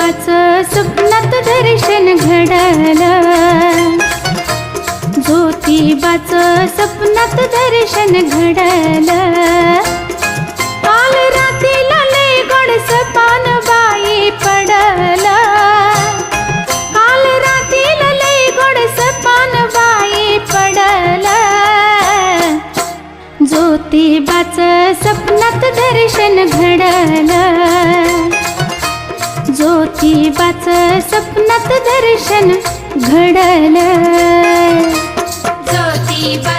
ज्योतिबाचं स्वप्नात दर्शन घडलं, ज्योतिबाचं स्वप्नात दर्शन घडलं. काल रात्रीला लय गोड सपान बाई पडलं, काल रात्रीला लय गोड सपान बाई पडलं. ज्योतिबाचं स्वप्नात दर्शन घडलं, ज्योतिबाचं स्वप्नात दर्शन घडलं. ज्योतिबा